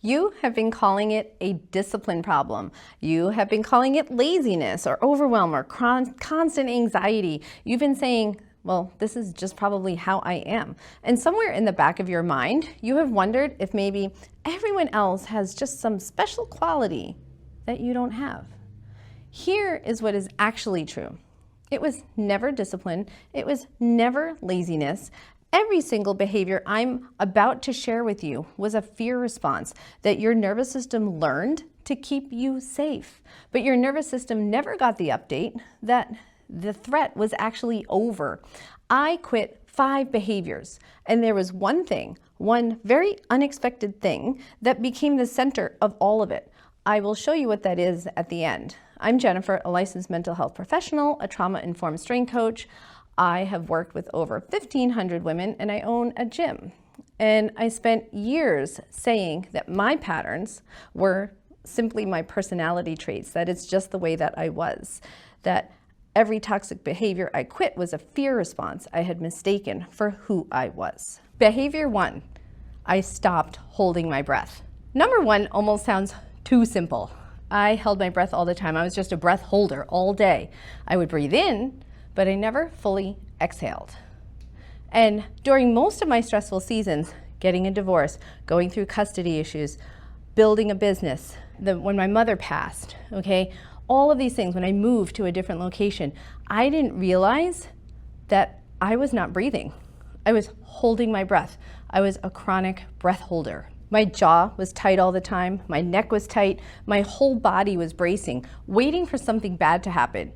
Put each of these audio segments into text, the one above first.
You have been calling it a discipline problem. You have been calling it laziness or overwhelm or constant anxiety. You've been saying, well, this is just probably how I am. And somewhere in the back of your mind, you have wondered if maybe everyone else has just some special quality that you don't have. Here is what is actually true. It was never discipline. It was never laziness. Every single behavior I'm about to share with you was a fear response that your nervous system learned to keep you safe. But your nervous system never got the update that the threat was actually over. I quit 5 behaviors, and there was one thing, one very unexpected thing that became the center of all of it. I will show you what that is at the end. I'm Jennifer, a licensed mental health professional, a trauma-informed strength coach. I have worked with over 1,500 women, and I own a gym. And I spent years saying that my patterns were simply my personality traits, that it's just the way that I was, that every toxic behavior I quit was a fear response I had mistaken for who I was. Behavior 1, I stopped holding my breath. Number 1 almost sounds too simple. I held my breath all the time. I was just a breath holder all day. I would breathe in, but I never fully exhaled. And during most of my stressful seasons, getting a divorce, going through custody issues, building a business, when my mother passed, okay, all of these things, when I moved to a different location, I didn't realize that I was not breathing. I was holding my breath. I was a chronic breath holder. My jaw was tight all the time. My neck was tight. My whole body was bracing, waiting for something bad to happen.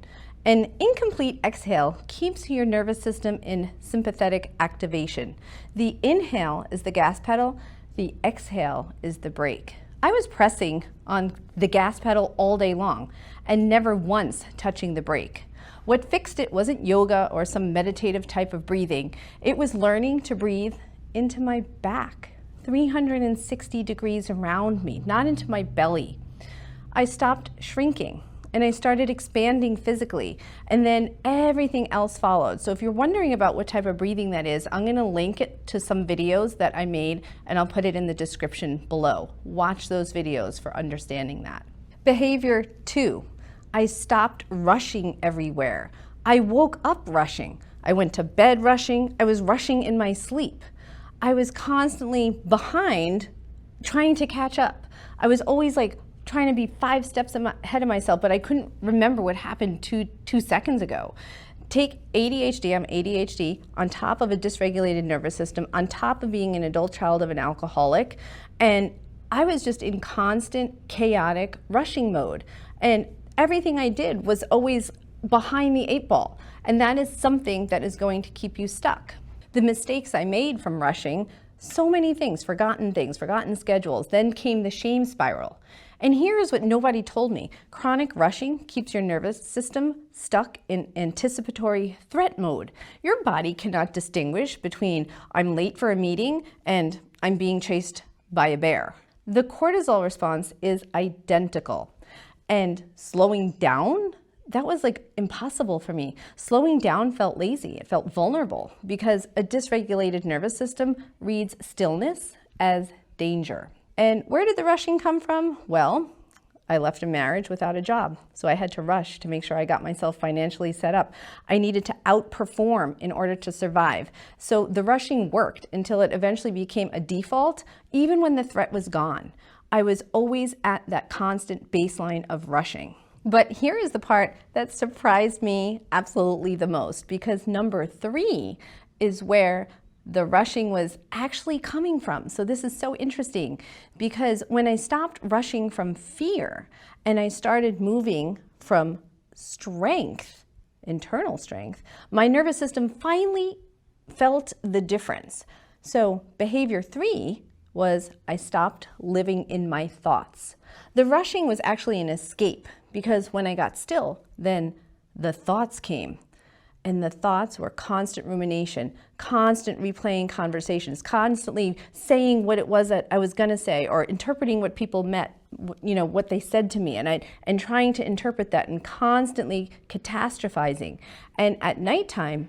An incomplete exhale keeps your nervous system in sympathetic activation. The inhale is the gas pedal, the exhale is the brake. I was pressing on the gas pedal all day long and never once touching the brake. What fixed it wasn't yoga or some meditative type of breathing. It was learning to breathe into my back, 360 degrees around me, not into my belly. I stopped shrinking. And I started expanding physically, and then everything else followed. So if you're wondering about what type of breathing that is, I'm gonna link it to some videos that I made, and I'll put it in the description below. Watch those videos for understanding that. Behavior 2, I stopped rushing everywhere. I woke up rushing. I went to bed rushing. I was rushing in my sleep. I was constantly behind, trying to catch up. I was always like, trying to be 5 steps ahead of myself, but I couldn't remember what happened two seconds ago. Take ADHD, I'm ADHD, on top of a dysregulated nervous system, on top of being an adult child of an alcoholic, and I was just in constant chaotic rushing mode. And everything I did was always behind the 8 ball, and that is something that is going to keep you stuck. The mistakes I made from rushing, so many things, forgotten schedules, then came the shame spiral. And here is what nobody told me. Chronic rushing keeps your nervous system stuck in anticipatory threat mode. Your body cannot distinguish between I'm late for a meeting and I'm being chased by a bear. The cortisol response is identical. And slowing down, that was like impossible for me. Slowing down felt lazy. It felt vulnerable because a dysregulated nervous system reads stillness as danger. And where did the rushing come from? Well, I left a marriage without a job, so I had to rush to make sure I got myself financially set up. I needed to outperform in order to survive. So the rushing worked until it eventually became a default, even when the threat was gone. I was always at that constant baseline of rushing. But here is the part that surprised me absolutely the most, because number 3 is where the rushing was actually coming from. So this is so interesting, because when I stopped rushing from fear and I started moving from strength, internal strength, my nervous system finally felt the difference. So behavior 3 was I stopped living in my thoughts. The rushing was actually an escape, because when I got still, then the thoughts came. And the thoughts were constant rumination, constant replaying conversations, constantly saying what it was that I was going to say, or interpreting what people meant, what they said to me, and trying to interpret that, and constantly catastrophizing. And at nighttime,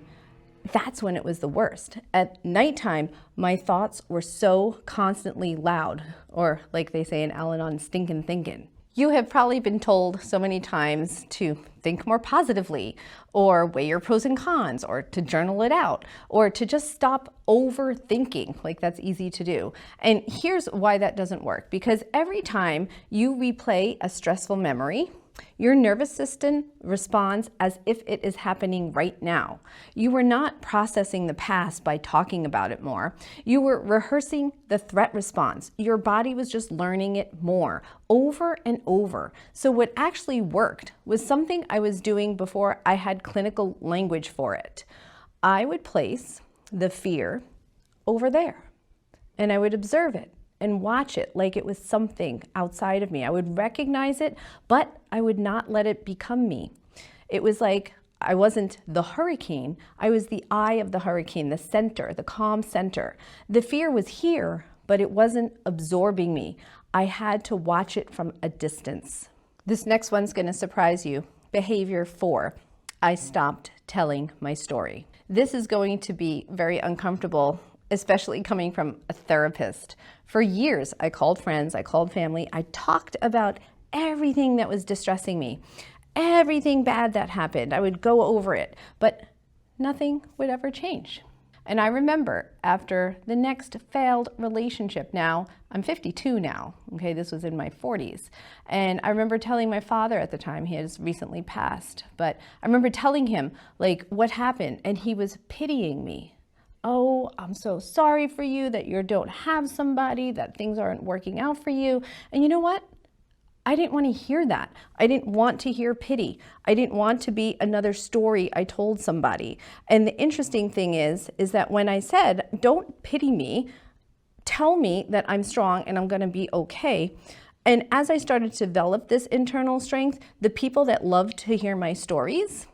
that's when it was the worst. At nighttime, my thoughts were so constantly loud, or like they say in Al-Anon, Stinkin, Thinkin. You have probably been told so many times to think more positively, or weigh your pros and cons, or to journal it out, or to just stop overthinking. Like, that's easy to do. And here's why that doesn't work. Because every time you replay a stressful memory, your nervous system responds as if it is happening right now. You were not processing the past by talking about it more. You were rehearsing the threat response. Your body was just learning it more, over and over. So what actually worked was something I was doing before I had clinical language for it. I would place the fear over there, and I would observe it and watch it like it was something outside of me. I would recognize it, but I would not let it become me. It was like I wasn't the hurricane, I was the eye of the hurricane, the center, the calm center. The fear was here, but it wasn't absorbing me. I had to watch it from a distance. This next one's gonna surprise you. Behavior 4, I stopped telling my story. This is going to be very uncomfortable, especially coming from a therapist. For years, I called friends, I called family, I talked about everything that was distressing me, everything bad that happened. I would go over it, but nothing would ever change. And I remember after the next failed relationship, now I'm 52 now, okay, this was in my 40s. And I remember telling my father at the time, he has recently passed, but I remember telling him like what happened, and he was pitying me. Oh, I'm so sorry for you that you don't have somebody, that things aren't working out for you. And you know what? I didn't want to hear that. I didn't want to hear pity. I didn't want to be another story I told somebody. And the interesting thing is that when I said, don't pity me, tell me that I'm strong and I'm going to be okay. And as I started to develop this internal strength, the people that loved to hear my stories,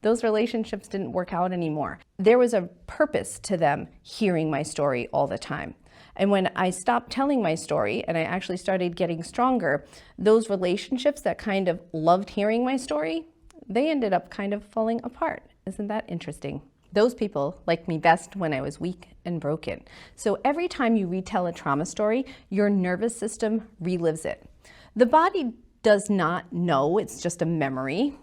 those relationships didn't work out anymore. There was a purpose to them hearing my story all the time. And when I stopped telling my story and I actually started getting stronger, those relationships that kind of loved hearing my story, they ended up kind of falling apart. Isn't that interesting? Those people liked me best when I was weak and broken. So every time you retell a trauma story, your nervous system relives it. The body does not know it's just a memory.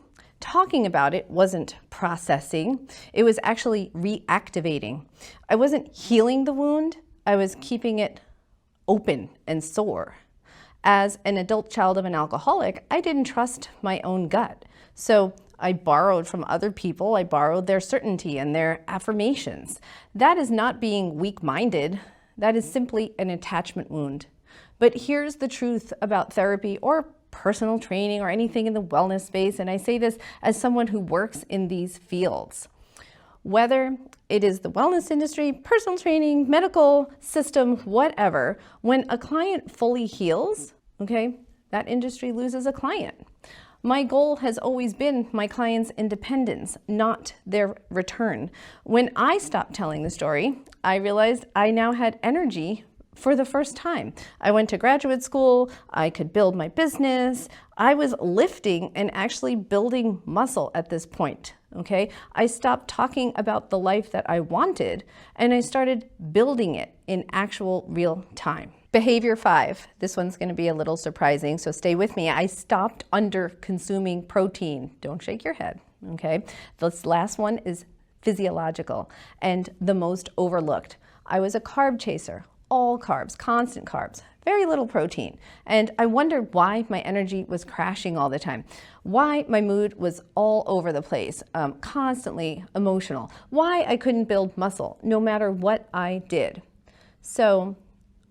Talking about it wasn't processing, it was actually reactivating. I wasn't healing the wound, I was keeping it open and sore. As an adult child of an alcoholic, I didn't trust my own gut. So I borrowed from other people, I borrowed their certainty and their affirmations. That is not being weak-minded, that is simply an attachment wound. But here's the truth about therapy or personal training or anything in the wellness space, and I say this as someone who works in these fields. Whether it is the wellness industry, personal training, medical system, whatever, when a client fully heals, okay, that industry loses a client. My goal has always been my clients' independence, not their return. When I stopped telling the story, I realized I now had energy for the first time. I went to graduate school, I could build my business, I was lifting and actually building muscle at this point, okay? I stopped talking about the life that I wanted and I started building it in actual real time. Behavior 5, this one's gonna be a little surprising, so stay with me. I stopped under consuming protein. Don't shake your head, okay? This last one is physiological and the most overlooked. I was a carb chaser. All carbs, constant carbs, very little protein. And I wondered why my energy was crashing all the time, why my mood was all over the place, constantly emotional, why I couldn't build muscle no matter what I did. So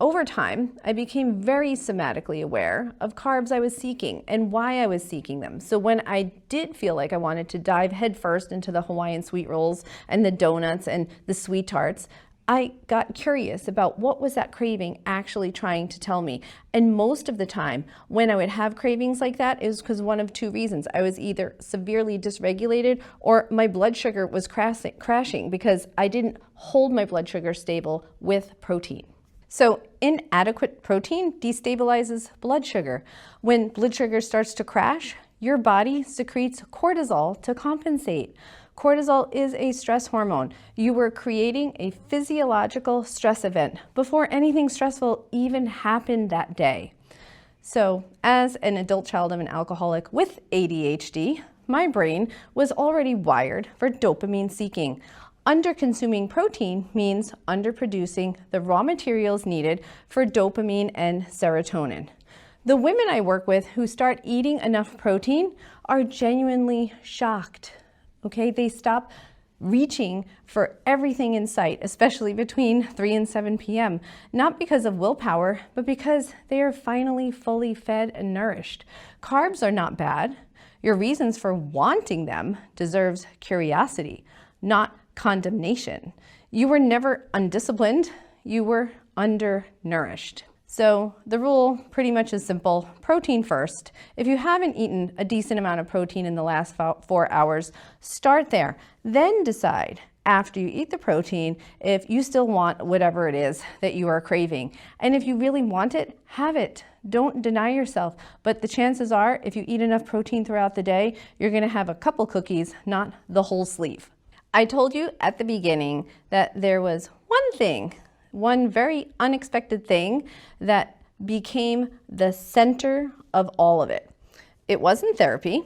over time, I became very somatically aware of carbs I was seeking and why I was seeking them. So when I did feel like I wanted to dive headfirst into the Hawaiian sweet rolls and the donuts and the sweet tarts, I got curious about what was that craving actually trying to tell me. And most of the time, when I would have cravings like that, it was because one of two reasons. I was either severely dysregulated or my blood sugar was crashing because I didn't hold my blood sugar stable with protein. So inadequate protein destabilizes blood sugar. When blood sugar starts to crash, your body secretes cortisol to compensate. Cortisol is a stress hormone. You were creating a physiological stress event before anything stressful even happened that day. So, as an adult child of an alcoholic with ADHD, my brain was already wired for dopamine seeking. Underconsuming protein means underproducing the raw materials needed for dopamine and serotonin. The women I work with who start eating enough protein are genuinely shocked. Okay, they stop reaching for everything in sight, especially between 3 and 7 p.m., not because of willpower, but because they are finally fully fed and nourished. Carbs are not bad. Your reasons for wanting them deserves curiosity, not condemnation. You were never undisciplined, you were undernourished. So the rule pretty much is simple: protein first. If you haven't eaten a decent amount of protein in the last 4 hours, start there. Then decide after you eat the protein if you still want whatever it is that you are craving. And if you really want it, have it. Don't deny yourself. But the chances are, if you eat enough protein throughout the day, you're gonna have a couple cookies, not the whole sleeve. I told you at the beginning that there was one very unexpected thing that became the center of all of it. It wasn't therapy.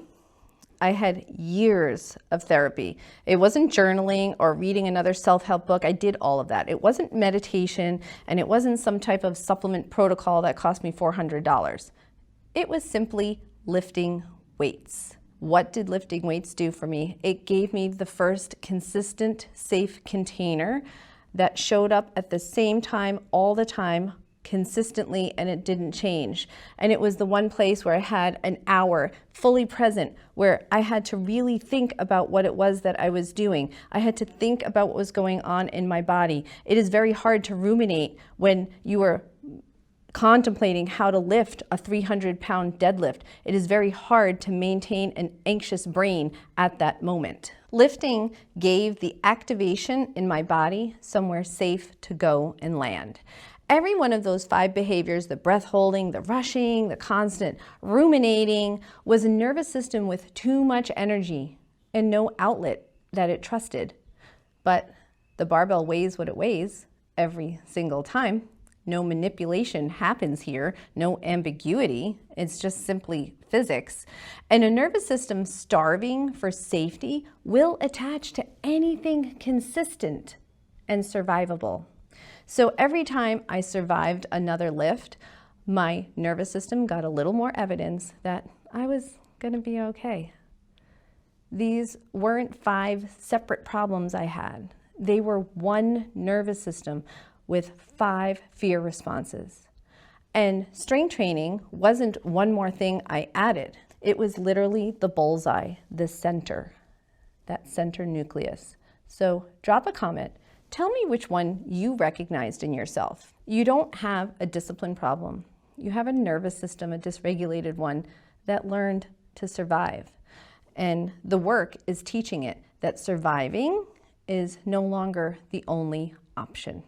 I had years of therapy. It wasn't journaling or reading another self-help book. I did all of that. It wasn't meditation, and it wasn't some type of supplement protocol that cost me $400. It was simply lifting weights. What did lifting weights do for me? It gave me the first consistent, safe container that showed up at the same time all the time, consistently, and it didn't change. And it was the one place where I had an hour fully present, where I had to really think about what it was that I was doing. I had to think about what was going on in my body. It is very hard to ruminate when you are contemplating how to lift a 300-pound deadlift. It is very hard to maintain an anxious brain at that moment. Lifting gave the activation in my body somewhere safe to go and land. Every one of those 5 behaviors, the breath holding, the rushing, the constant ruminating, was a nervous system with too much energy and no outlet that it trusted. But the barbell weighs what it weighs every single time. No manipulation happens here, no ambiguity. It's just simply physics. And a nervous system starving for safety will attach to anything consistent and survivable. So every time I survived another lift, my nervous system got a little more evidence that I was gonna be okay. These weren't 5 separate problems I had. They were one nervous system with 5 fear responses. And strength training wasn't one more thing I added. It was literally the bullseye, the center, that center nucleus. So drop a comment. Tell me which one you recognized in yourself. You don't have a discipline problem. You have a nervous system, a dysregulated one, that learned to survive. And the work is teaching it that surviving is no longer the only option.